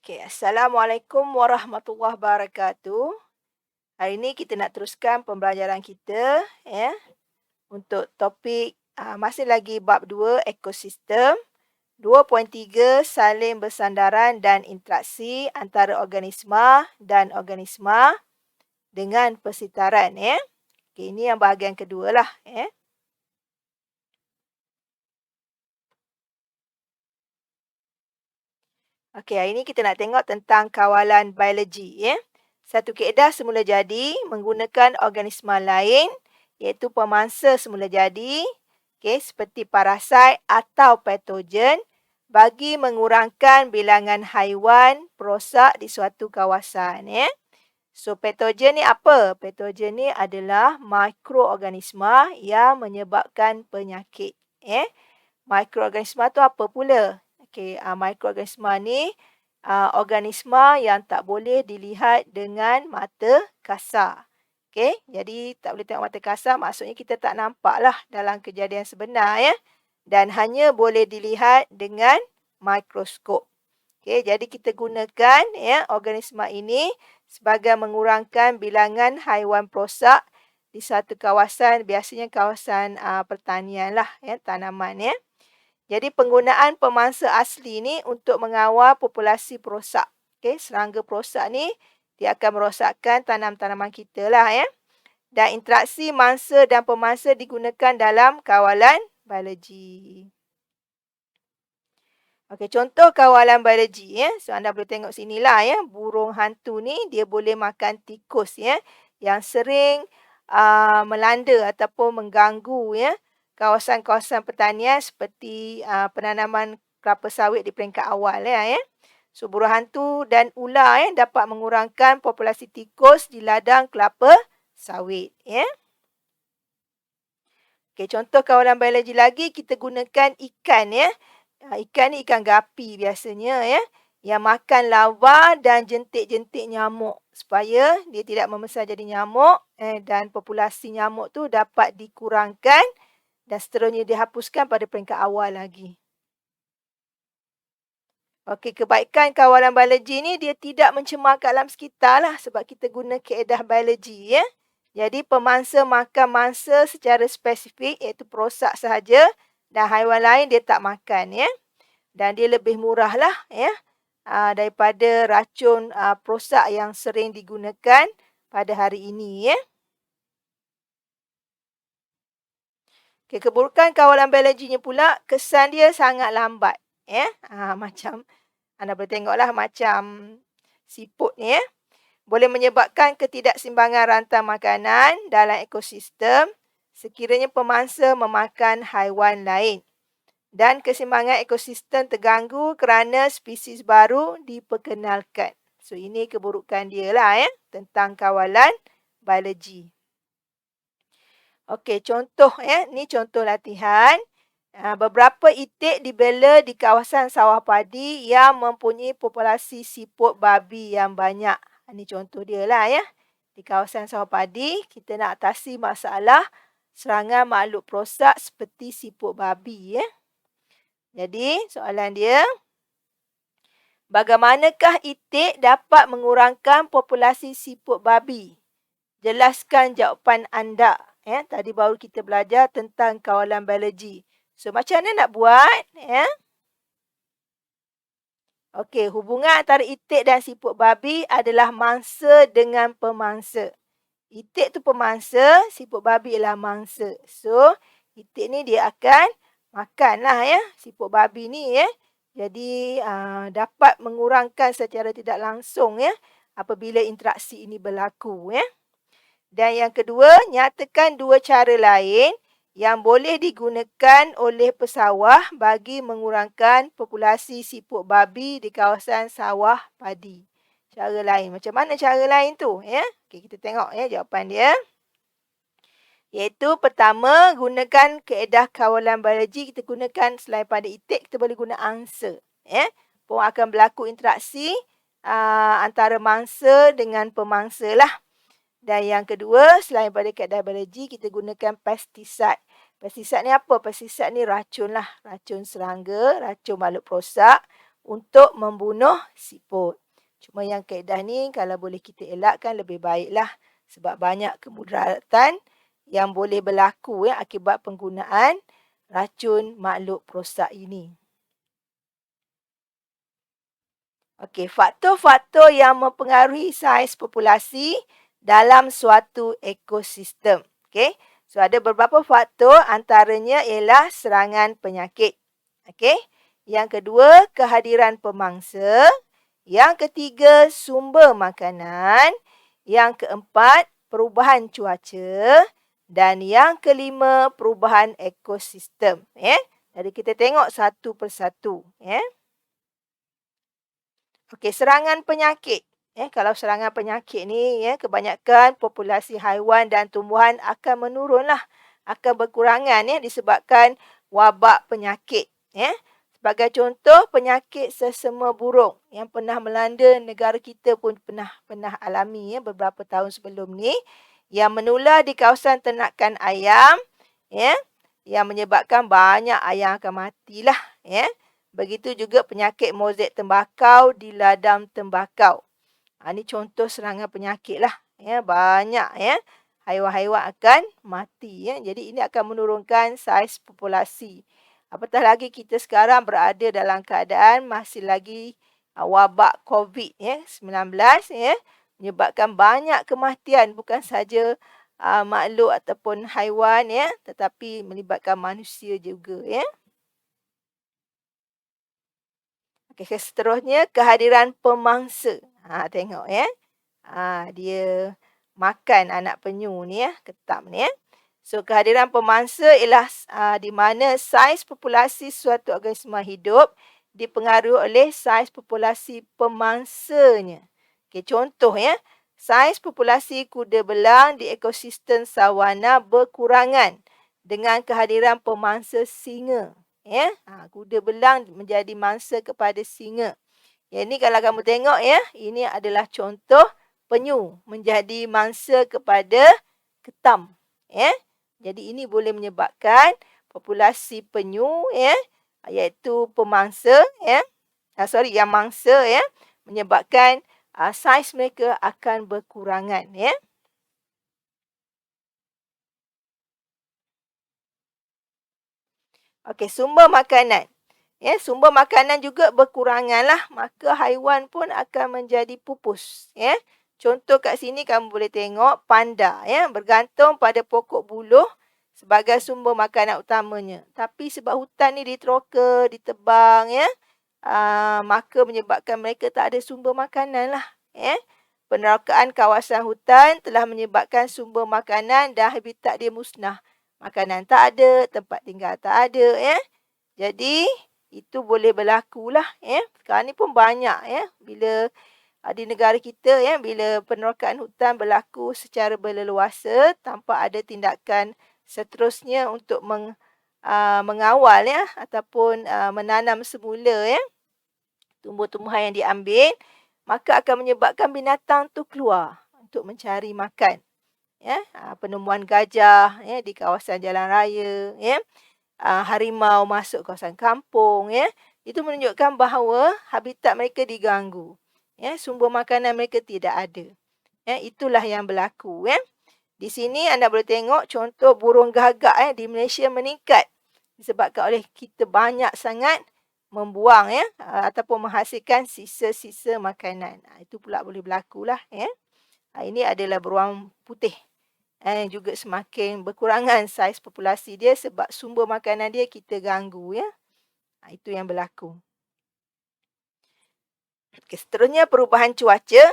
Okay, Assalamualaikum warahmatullahi wabarakatuh. Hari ini kita nak teruskan pembelajaran kita ya untuk topik masih lagi bab 2 ekosistem, 2.3 saling bersandaran dan interaksi antara organisma dan organisma dengan persitaran ya. Okay, ini yang bahagian kedua lah ya. Okey, hari ini kita nak tengok tentang kawalan biologi ya. Satu kaedah semula jadi menggunakan organisma lain iaitu pemangsa semula jadi, okey, seperti parasit atau patogen bagi mengurangkan bilangan haiwan perosak di suatu kawasan ya. So patogen ni apa? Patogen ni adalah mikroorganisma yang menyebabkan penyakit ya. Mikroorganisma tu apa pula? Okey, mikroorganisma ni organisma yang tak boleh dilihat dengan mata kasar. Okey, jadi tak boleh tengok mata kasar maksudnya kita tak nampaklah dalam kejadian sebenar ya. Dan hanya boleh dilihat dengan mikroskop. Okey, jadi kita gunakan ya organisma ini sebagai mengurangkan bilangan haiwan perosak di satu kawasan, biasanya kawasan pertanian lah ya, tanaman ya. Jadi penggunaan pemangsa asli ni untuk mengawal populasi perosak. Okey, serangga perosak ni dia akan merosakkan tanam-tanaman kita lah ya. Dan interaksi mangsa dan pemangsa digunakan dalam kawalan biologi. Okey, contoh kawalan biologi ya. So anda boleh tengok sinilah ya, burung hantu ni dia boleh makan tikus ya yang sering melanda ataupun mengganggu ya kawasan-kawasan pertanian seperti penanaman kelapa sawit di peringkat awal ya. So burung hantu dan ular dapat mengurangkan populasi tikus di ladang kelapa sawit ya. Okey, contoh kawalan biologi lagi kita gunakan ikan ya. Ikan ni ikan gapi biasanya ya, yang makan larva dan jentik-jentik nyamuk supaya dia tidak membesar jadi nyamuk dan populasi nyamuk tu dapat dikurangkan dan seterusnya dihapuskan pada peringkat awal lagi. Okey, kebaikan kawalan biologi ni dia tidak mencemarkan alam sekitar lah sebab kita guna kaedah biologi ya. Jadi pemangsa makan mangsa secara spesifik iaitu perosak sahaja dan haiwan lain dia tak makan ya. Dan dia lebih murah lah ya daripada racun perosak yang sering digunakan pada hari ini ya. Okay, keburukan kawalan biologinya pula kesan dia sangat lambat ya. Macam anda boleh tengoklah macam siput ni ya. Boleh menyebabkan ketidakseimbangan rantai makanan dalam ekosistem sekiranya pemangsa memakan haiwan lain. Dan keseimbangan ekosistem terganggu kerana spesies baru diperkenalkan. So ini keburukan dia lah ya tentang kawalan biologi. Okey, contoh ya, ni contoh latihan. Beberapa itik dibela di kawasan sawah padi yang mempunyai populasi siput babi yang banyak. Ini contoh dia lah ya. Di kawasan sawah padi, kita nak atasi masalah serangan makhluk perosak seperti siput babi ya. Jadi, soalan dia, bagaimanakah itik dapat mengurangkan populasi siput babi? Jelaskan jawapan anda. Ya, tadi baru kita belajar tentang kawalan biologi. So, macam mana nak buat? Ya? Okey, hubungan antara itik dan siput babi adalah mangsa dengan pemangsa. Itik tu pemangsa, siput babi ialah mangsa. So, itik ni dia akan makanlah ya siput babi ni ya. Jadi dapat mengurangkan secara tidak langsung ya apabila interaksi ini berlaku ya. Dan yang kedua, nyatakan dua cara lain yang boleh digunakan oleh pesawah bagi mengurangkan populasi siput babi di kawasan sawah padi. Cara lain. Macam mana cara lain tu ya? Okey, kita tengok ya jawapan dia. Iaitu pertama, gunakan kaedah kawalan biologi. Kita gunakan selain pada itik, kita boleh guna angsa. Ya? Pun akan berlaku interaksi antara mangsa dengan pemangsa lah. Dan yang kedua, selain pada kaedah biologi, kita gunakan pestisida. Pestisida ni apa? Pestisida ni racun lah. Racun serangga, racun makhluk perosak untuk membunuh siput. Cuma yang kaedah ni kalau boleh kita elakkan lebih baiklah sebab banyak kemudaratan yang boleh berlaku akibat penggunaan racun makhluk perosak ini. Okey, faktor-faktor yang mempengaruhi saiz populasi dalam suatu ekosistem. Okey, so ada beberapa faktor, antaranya ialah serangan penyakit. Okey, yang kedua, kehadiran pemangsa. Yang ketiga, sumber makanan. Yang keempat, perubahan cuaca. Dan yang kelima, perubahan ekosistem. Jadi kita tengok satu persatu. Okey, serangan penyakit. Kalau serangan penyakit ni, kebanyakan populasi haiwan dan tumbuhan akan menurunlah, akan berkurangan disebabkan wabak penyakit. Sebagai contoh, penyakit sesama burung yang pernah melanda negara kita pun pernah alami beberapa tahun sebelum ni, yang menular di kawasan ternakan ayam, yang menyebabkan banyak ayam akan matilah. Begitu juga penyakit mozaik tembakau di ladang tembakau. Ini contoh serangan penyakit lah. Banyak haiwan-haiwan akan mati. Jadi ini akan menurunkan saiz populasi. Apatah lagi kita sekarang berada dalam keadaan masih lagi wabak COVID-19 menyebabkan banyak kematian bukan saja makhluk ataupun haiwan tetapi melibatkan manusia juga. Okey, seterusnya kehadiran pemangsa. Tengok dia makan anak penyu ni ketam ni. So kehadiran pemangsa ialah di mana saiz populasi suatu organisma hidup dipengaruhi oleh saiz populasi pemangsanya. Okey, contoh saiz populasi kuda belang di ekosistem sawana berkurangan dengan kehadiran pemangsa singa. Kuda belang menjadi mangsa kepada singa. Yang ini kalau kamu tengok ini adalah contoh penyu menjadi mangsa kepada ketam. Jadi ini boleh menyebabkan populasi penyu iaitu pemangsa yang mangsa menyebabkan saiz mereka akan berkurangan. Okey, sumber makanan. Sumber makanan juga berkuranganlah, maka haiwan pun akan menjadi pupus. Contoh kat sini kamu boleh tengok panda bergantung pada pokok buluh sebagai sumber makanan utamanya. Tapi sebab hutan ni diteroka, ditebang maka menyebabkan mereka tak ada sumber makanan lah. Penerokaan kawasan hutan telah menyebabkan sumber makanan dan habitat dia musnah. Makanan tak ada, tempat tinggal tak ada. Jadi, itu boleh berlaku lah. Sekarang ni pun banyak bila di negara kita bila penerokaan hutan berlaku secara berleluasa tanpa ada tindakan seterusnya untuk mengawal ataupun menanam semula tumbuh-tumbuhan yang diambil, maka akan menyebabkan binatang tu keluar untuk mencari makan. Penemuan gajah di kawasan jalan raya, harimau masuk kawasan kampung, itu menunjukkan bahawa habitat mereka diganggu. Sumber makanan mereka tidak ada. Itulah yang berlaku. Di sini anda boleh tengok contoh burung gagak di Malaysia meningkat disebabkan oleh kita banyak sangat membuang ataupun menghasilkan sisa-sisa makanan. Itu pula boleh berlaku lah. Ini adalah beruang putih. Juga semakin berkurangan saiz populasi dia sebab sumber makanan dia kita ganggu. Itu yang berlaku. Okay, seterusnya perubahan cuaca.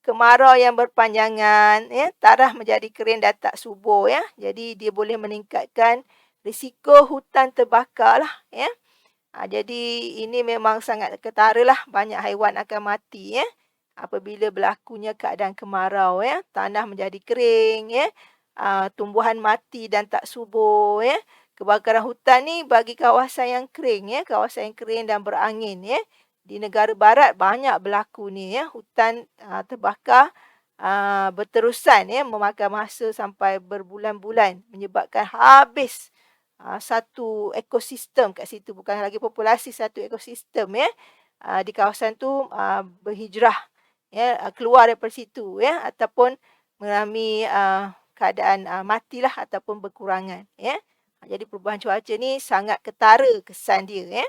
Kemarau yang berpanjangan, tanah menjadi kering dan tak subur. Jadi dia boleh meningkatkan risiko hutan terbakar lah. Jadi ini memang sangat ketara lah. Banyak haiwan akan mati. Apabila berlakunya keadaan kemarau, tanah menjadi kering, tumbuhan mati dan tak subur. Kebakaran hutan ni bagi kawasan yang kering, kawasan yang kering dan berangin. Di negara barat banyak berlaku ni. Hutan terbakar berterusan memakan masa sampai berbulan-bulan menyebabkan habis satu ekosistem kat situ, bukan lagi populasi, satu ekosistem di kawasan tu berhijrah, ya, keluar daripada situ, ya, ataupun mengalami keadaan matilah ataupun berkurangan, ya. Jadi perubahan cuaca ni sangat ketara kesan dia, ya.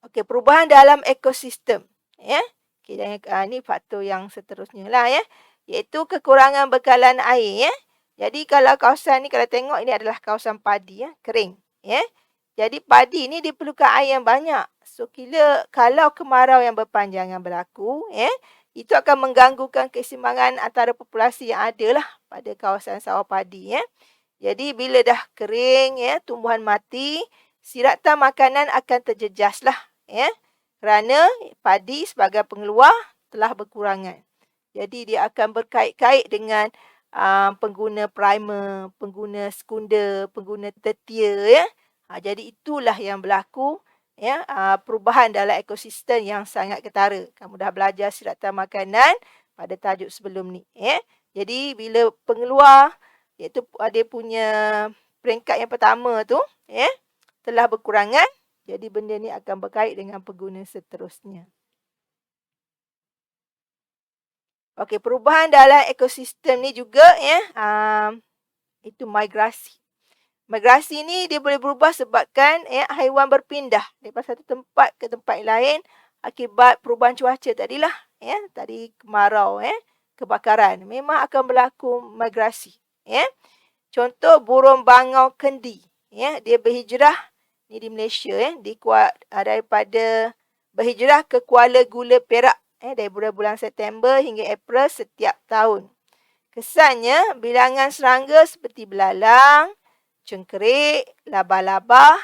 Okey, perubahan dalam ekosistem, ya. Okey, dan ni faktor yang seterusnya lah, ya, iaitu kekurangan bekalan air, ya. Jadi kalau kawasan ni kalau tengok ini adalah kawasan padi, ya, kering, ya. Jadi padi ni dia perlukan air yang banyak. So kalau kemarau yang berpanjangan berlaku, ya, itu akan mengganggukan keseimbangan antara populasi yang ada lah pada kawasan sawah padi, ya. Jadi bila dah kering, ya, tumbuhan mati, siratan makanan akan terjejaslah, ya. Kerana padi sebagai pengeluar telah berkurangan. Jadi dia akan berkait-kait dengan pengguna primer, pengguna sekunder, pengguna tertier, ya. Jadi itulah yang berlaku, ya, perubahan dalam ekosistem yang sangat ketara. Kamu dah belajar siratan makanan pada tajuk sebelum ni, ya. Jadi bila pengeluar iaitu dia punya peringkat yang pertama tu, ya, telah berkurangan, jadi benda ni akan berkait dengan pengguna seterusnya. Okey, perubahan dalam ekosistem ni juga, ya, itu migrasi. Migrasi ni dia boleh berubah sebabkan, ya, haiwan berpindah daripada satu tempat ke tempat lain akibat perubahan cuaca tadilah, ya, tadi kemarau, ya, kebakaran. Memang akan berlaku migrasi, ya. Contoh burung bangau kendi, ya, dia berhijrah ni di Malaysia, ya, daripada berhijrah ke Kuala Gula Perak, dari bulan September hingga April setiap tahun. Kesannya bilangan serangga seperti belalang, cengkerik, labah-labah,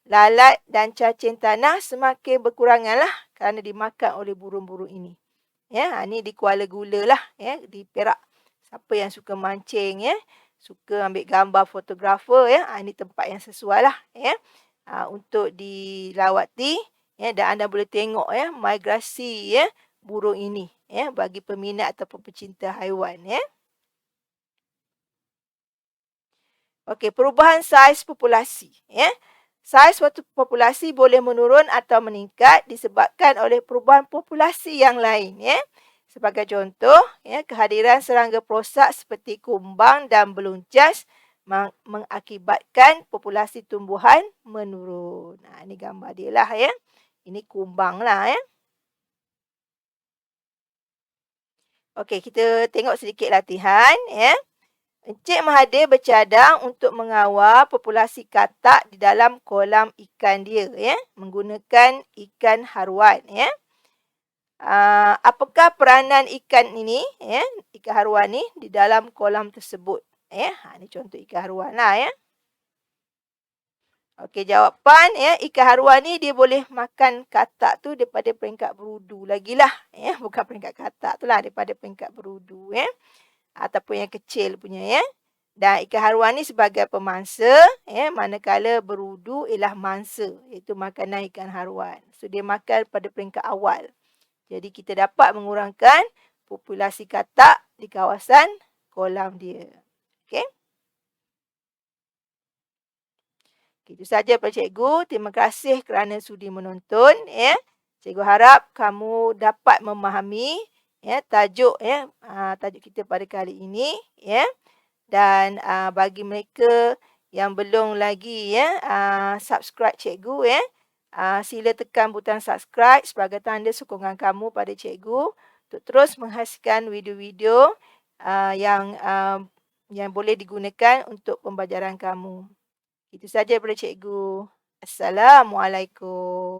lalat dan cacing tanah semakin berkuranganlah kerana dimakan oleh burung-burung ini. Ya, ni di Kuala Gula lah, ya, di Perak. Siapa yang suka mancing, ya, suka ambil gambar fotografer, ya, ini tempat yang sesuai lah, ya, untuk dilawati, ya, dan anda boleh tengok, ya, migrasi, ya, burung ini, ya, bagi peminat ataupun pecinta haiwan, ya. Okey, perubahan saiz populasi, ya. Saiz populasi boleh menurun atau meningkat disebabkan oleh perubahan populasi yang lain, ya. Sebagai contoh, ya, kehadiran serangga perosak seperti kumbang dan beluncas mengakibatkan populasi tumbuhan menurun. Ini gambar dia lah, ya. Ini kumbang lah, ya. Okey, kita tengok sedikit latihan, ya. Encik Mahathir bercadang untuk mengawal populasi katak di dalam kolam ikan dia, ya, menggunakan ikan haruan, ya. Apakah peranan ikan ini, ya, ikan haruan ni di dalam kolam tersebut, ya? Ini contoh ikan haruan lah, ya. Okey, jawapan, ya, ikan haruan ni dia boleh makan katak tu daripada peringkat berudu lagi lah, ya, bukan peringkat katak tu lah, daripada peringkat berudu, ya, ataupun yang kecil punya, ya. Dan ikan haruan ni sebagai pemangsa, ya, manakala berudu ialah mangsa, iaitu makanan ikan haruan. So dia makan pada peringkat awal. Jadi kita dapat mengurangkan populasi katak di kawasan kolam dia. Okey. Itu saja Pak Cikgu. Terima kasih kerana sudi menonton, ya. Cikgu harap kamu dapat memahami, ya, tajuk, ya, tajuk kita pada kali ini, ya. Dan bagi mereka yang belum lagi, ya, subscribe cikgu, ya, sila tekan butang subscribe sebagai tanda sokongan kamu pada cikgu untuk terus menghasilkan video-video yang boleh digunakan untuk pembelajaran kamu. Itu saja daripada cikgu. Assalamualaikum.